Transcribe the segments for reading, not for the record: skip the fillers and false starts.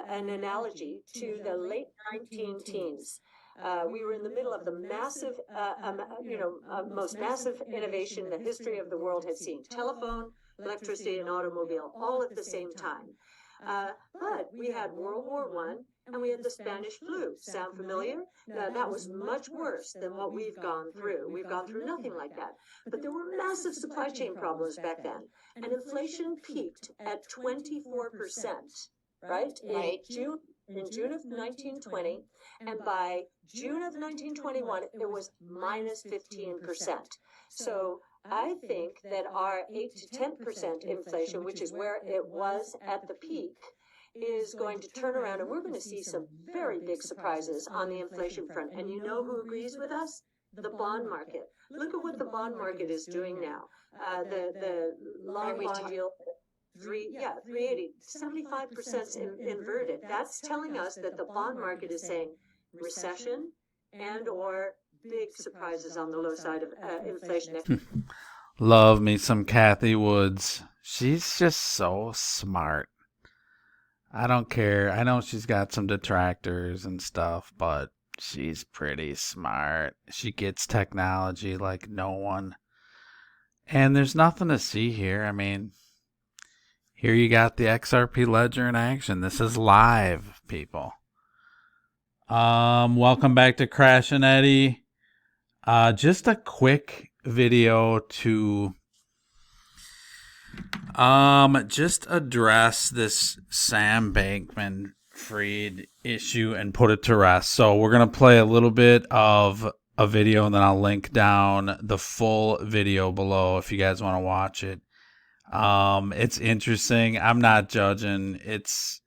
an analogy to the late 19 teens. We were in the middle of the massive, most massive innovation the history of the world had seen: telephone, electricity, and automobile, all at the same time. But we had World War I, and we had the Spanish flu. Sound familiar? That was much worse than what we've gone through. We've gone through nothing like that. But there were massive supply chain problems back then, and inflation peaked at 24%, right? In June of 1920, and by June of 1921, it was minus 15%. So I think that our 8 to 10% inflation, which is where it was at the peak, is going to turn around, and we're going to see some very big surprises on the inflation front. And you know who agrees with us? The bond market. Look at what the bond market is doing now. The long bond yield, 380, 75% inverted. That's telling us that the bond market is saying recession and or big surprises on the low side of inflation. Love me some Kathy Woods. She's just so smart. I don't care. I know she's got some detractors and stuff, but she's pretty smart. She gets technology like no one. And there's nothing to see here. I mean, here you got the XRP ledger in action. This is live, people. Welcome back to Crash and Edy. Just a quick video to just address this Sam Bankman-Fried issue and put it to rest. So we're going to play a little bit of a video, and then I'll link down the full video below if you guys want to watch it. It's interesting. I'm not judging. It's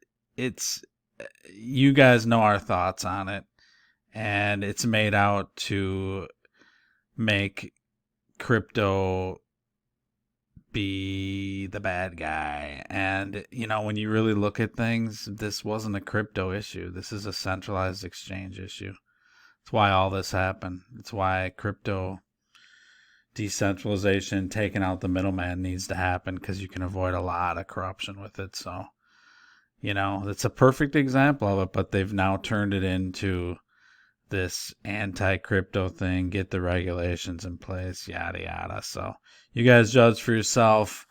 you guys know our thoughts on it, and it's made out to make crypto be the bad guy. And you know, when you really look at things, this wasn't a crypto issue. This is a centralized exchange issue. That's why all this happened. It's why crypto decentralization, taking out the middleman, needs to happen, because you can avoid a lot of corruption with it. So, you know, it's a perfect example of it, but they've now turned it into this anti-crypto thing, get the regulations in place, yada yada. So you guys judge for yourself.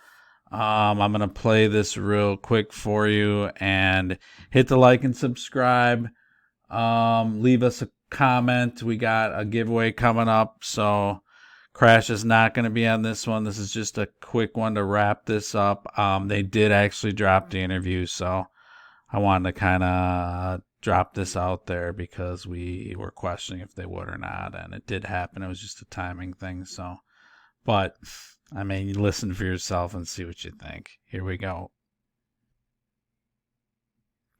I'm going to play this real quick for you, and hit the like and subscribe. Leave us a comment. We got a giveaway coming up, so Crash is not going to be on this one. This is just a quick one to wrap this up. They did actually drop the interview, so I wanted to kind of drop this out there because we were questioning if they would or not, and it did happen. It was just a timing thing. So, but I mean, you listen for yourself and see what you think. Here we go.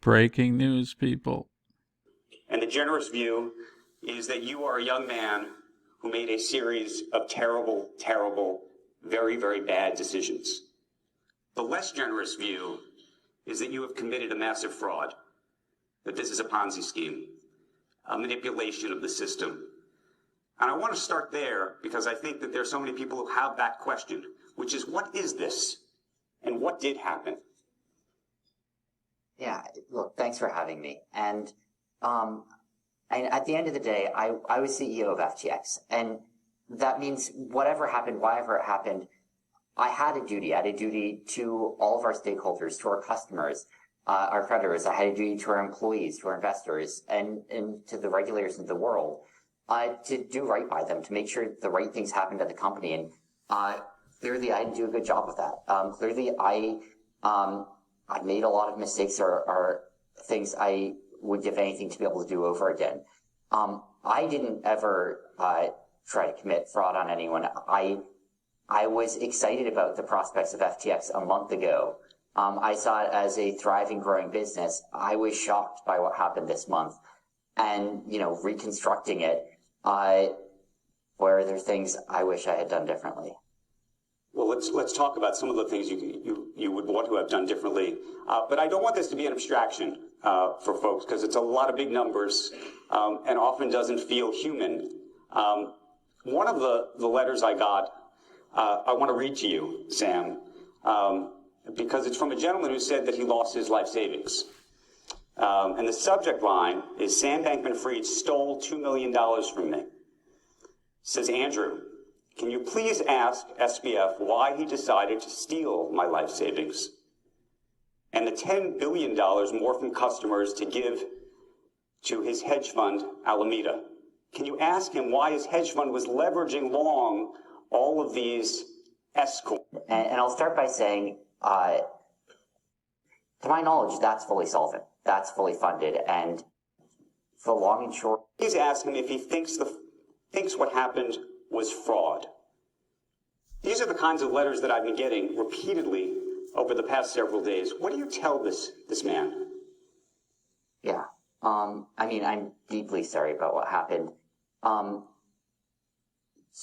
Breaking news, people. And the generous view is that you are a young man who made a series of terrible, terrible, very, very bad decisions. The less generous view is that you have committed a massive fraud, that this is a Ponzi scheme, a manipulation of the system. And I want to start there because I think that there are so many people who have that question, which is, what is this? And what did happen? Yeah, look, thanks for having me. And at the end of the day, I was CEO of FTX. And that means whatever happened, whatever it happened, I had a duty. I had a duty to all of our stakeholders, to our customers, our creditors. I had a duty to our employees, to our investors, and to the regulators of the world, to do right by them, to make sure the right things happened at the company. And clearly, I didn't do a good job of that. Clearly, I made a lot of mistakes or things I would give anything to be able to do over again. I didn't ever try to commit fraud on anyone. I was excited about the prospects of FTX a month ago. I saw it as a thriving, growing business. I was shocked by what happened this month, and reconstructing it. Where there are things I wish I had done differently. Well, let's talk about some of the things you would want to have done differently. But I don't want this to be an abstraction for folks, because it's a lot of big numbers and often doesn't feel human. One of the letters I got, I want to read to you, Sam, because it's from a gentleman who said that he lost his life savings. And the subject line is Sam Bankman-Fried stole $2 million from me. Says, Andrew, can you please ask SBF why he decided to steal my life savings and the $10 billion more from customers to give to his hedge fund, Alameda? Can you ask him why his hedge fund was leveraging long all of these S-coins? And I'll start by saying, to my knowledge, that's fully solvent. That's fully funded. And for the long and short, Please ask him if he thinks what happened was fraud. These are the kinds of letters that I've been getting repeatedly over the past several days. What do you tell this man? yeah. I mean, I'm deeply sorry about what happened.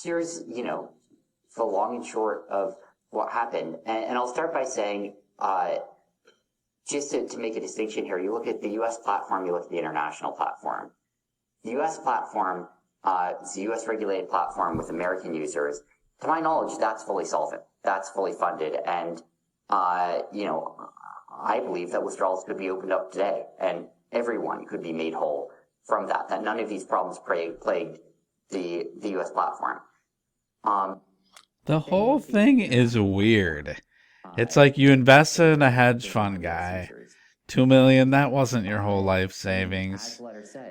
Here's, the long and short of what happened. And I'll start by saying, just to make a distinction here, you look at the U.S. platform, you look at the international platform. The U.S. platform is a U.S. regulated platform with American users. To my knowledge, that's fully solvent. That's fully funded. And, I believe that withdrawals could be opened up today and everyone could be made whole from that none of these problems plagued the U.S. platform. The whole thing is weird. It's like you invested in a hedge fund guy. $2 million, that wasn't your whole life savings.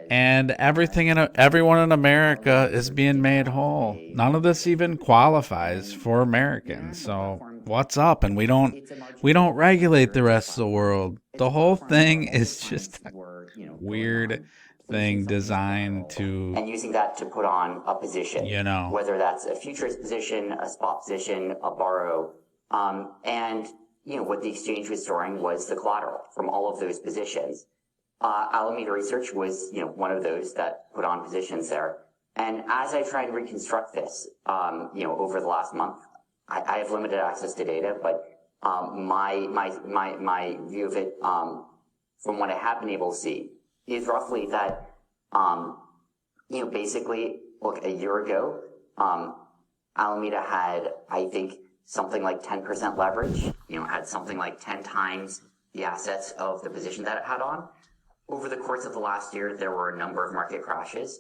And everyone in America is being made whole. None of this even qualifies for Americans. So what's up? And we don't regulate the rest of the world. The whole thing is just a weird thing designed to, and using that to put on a position, whether that's a futures position, a spot position, a borrow, and what the exchange was storing was the collateral from all of those positions. Alameda Research was, one of those that put on positions there. And as I try and reconstruct this, over the last month, I have limited access to data, but my view of it, from what I have been able to see, is roughly that, basically, look, a year ago, Alameda had, I think, something like 10% leverage, had something like 10 times the assets of the position that it had on. Over the course of the last year, there were a number of market crashes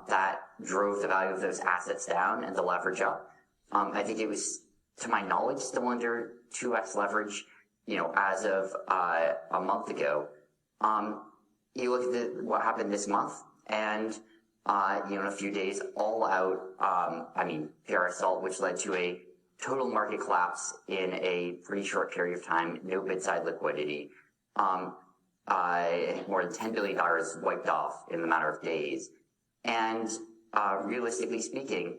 that drove the value of those assets down and the leverage up. I think it was, to my knowledge, still under 2x leverage, as of a month ago. You look at what happened this month, and in a few days, all out, parasol, which led to a total market collapse in a pretty short period of time, no bid-side liquidity. More than $10 billion wiped off in a matter of days. And realistically speaking,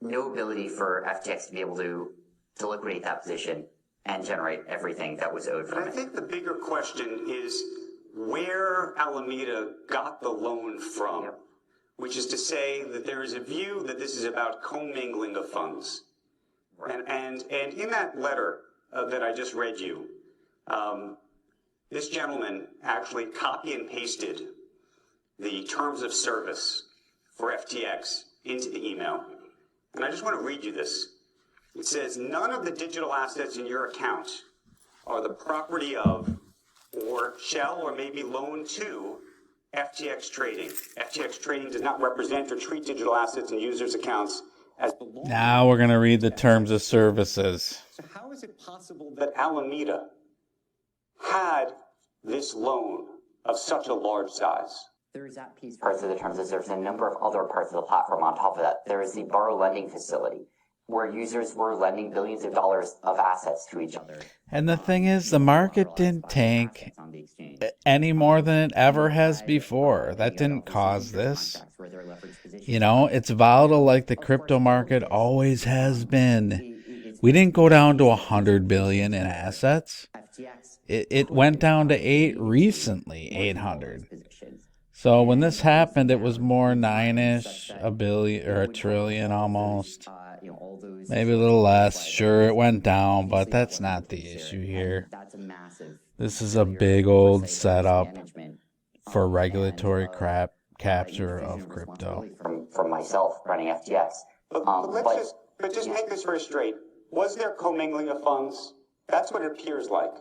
no ability for FTX to be able to liquidate that position and generate everything that was owed from it. But I think the bigger question is where Alameda got the loan from, which is to say that there is a view that this is about commingling of funds. Right. And in that letter that I just read you, this gentleman actually copy and pasted the terms of service for FTX into the email. And I just want to read you this. It says, none of the digital assets in your account are the property of or shall or may be loaned to FTX Trading. FTX Trading does not represent or treat digital assets in users' accounts as belonging. Now we're going to read the terms of services. So how is it possible that Alameda had this loan of such a large size? There is that piece, parts of the terms of service, and a number of other parts of the platform on top of that. There is the borrow lending facility, where users were lending billions of dollars of assets to each other. And the thing is, the market didn't tank any more than it ever has before. That didn't cause this. It's volatile like the crypto market always has been. We didn't go down to 100 billion in assets. It went down to 8 recently, 800. So when this happened, it was more 9-ish, a billion or a trillion almost. Maybe a little less. Sure, it went down, but that's not the issue here. This is a big old setup for regulatory capture of crypto. From myself running FTX. But just make this very straight. Was there commingling of funds? That's what it appears like.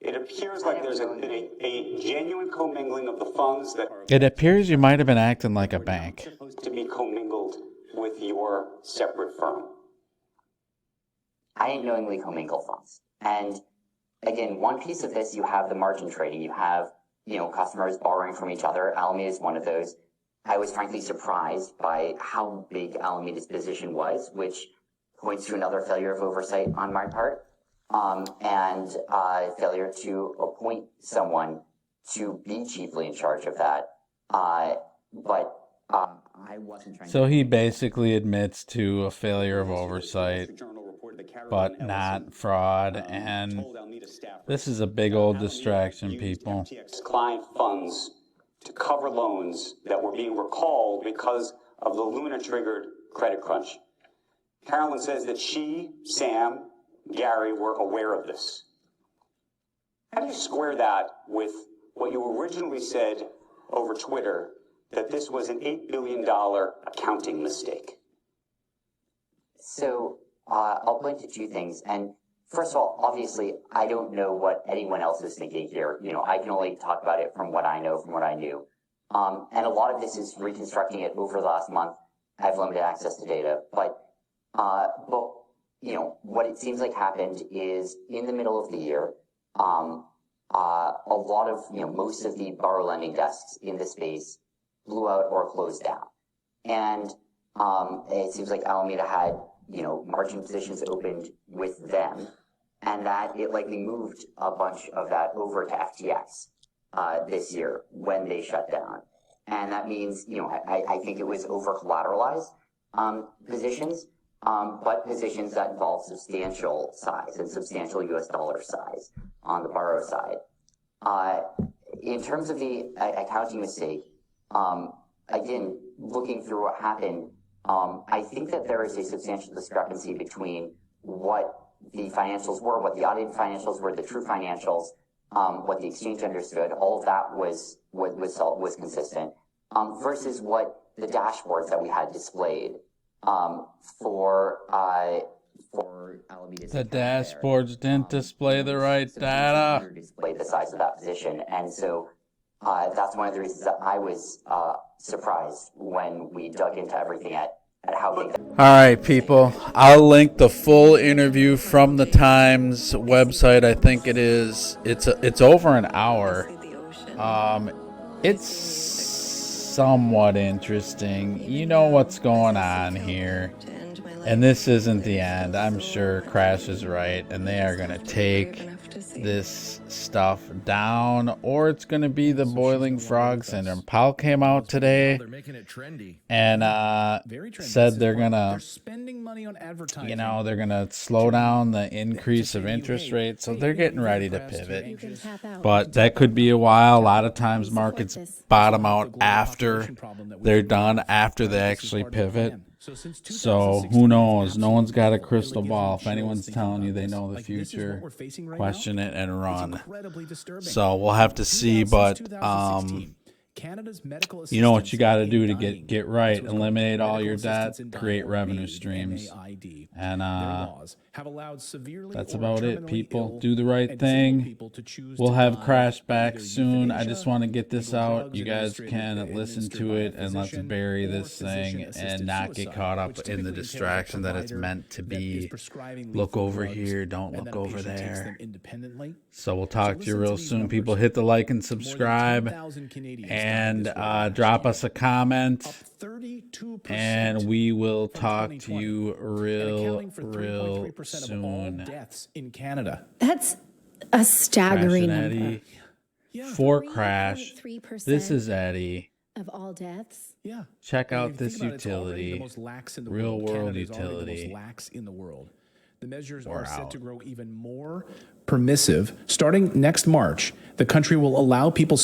It appears like there's been a genuine commingling of the funds that are It appears you might have been acting like a bank. supposed to be commingled with your separate firm. I didn't knowingly commingle funds. And again, one piece of this, you have the margin trading. You have, customers borrowing from each other. Alameda is one of those. I was frankly surprised by how big Alameda's position was, which points to another failure of oversight on my part, and failure to appoint someone to be chiefly in charge of that. But I wasn't trying. So he basically admits to a failure of oversight, but not fraud, and this is a big old distraction, people. FTX client funds to cover loans that were being recalled because of the Luna-triggered credit crunch. Carolyn says that she, Sam, Gary were aware of this. How do you square that with what you originally said over Twitter, that this was an $8 billion accounting mistake? So I'll point to two things. And first of all, obviously, I don't know what anyone else is thinking here. I can only talk about it from what I know, from what I knew. And a lot of this is reconstructing it over the last month. I have limited access to data, but what it seems like happened is in the middle of the year, a lot of, most of the borrow lending desks in the space blew out or closed down. And it seems like Alameda had, margin positions opened with them, and that it likely moved a bunch of that over to FTX this year when they shut down. And that means, I think it was over collateralized positions, but positions that involve substantial size and substantial US dollar size on the borrow side. In terms of the accounting mistake, again, looking through what happened, I think that there is a substantial discrepancy between what the financials were, what the audited financials were, the true financials, what the exchange understood. All of that was consistent, versus what the dashboards that we had displayed for Alameda's. The dashboards didn't display the right data. Displayed the size of that position, and so that's one of the reasons that I was surprised when we dug into everything at how big. All right, people. I'll link the full interview from the Times website. I think it is. It's over an hour. It's somewhat interesting. You know what's going on here. And this isn't the end. I'm sure Crash is right, and they are going to take this stuff down, or it's going to be the boiling frog syndrome. Powell came out today and said they're going to, they're going to slow down the increase of interest rates. So they're getting ready to pivot. But that could be a while. A lot of times markets bottom out after they're done, after they actually pivot. So who knows? No one's got a crystal ball. If anyone's telling you they know the future, question it and run. So we'll have to see. But you know what you got to do to get right: eliminate all your debt, create revenue streams, and that's about it. People, do the right thing. We'll have Crash back soon. I just want to get this out. You guys can listen to it, and let's bury this thing and not get caught up in the distraction that it's meant to be. Look over here, don't look over there. So we'll talk to you real soon. People, hit the like and subscribe, and drop us a comment, and we will talk to you real soon. Deaths in Canada. That's a staggering Crash and number. Edy. For Crash, this is Edy. Of all deaths. Yeah. Check out this utility. Real world utility. The most lax in the world. The measures We're are set out. to grow even more permissive. Starting next March, the country will allow people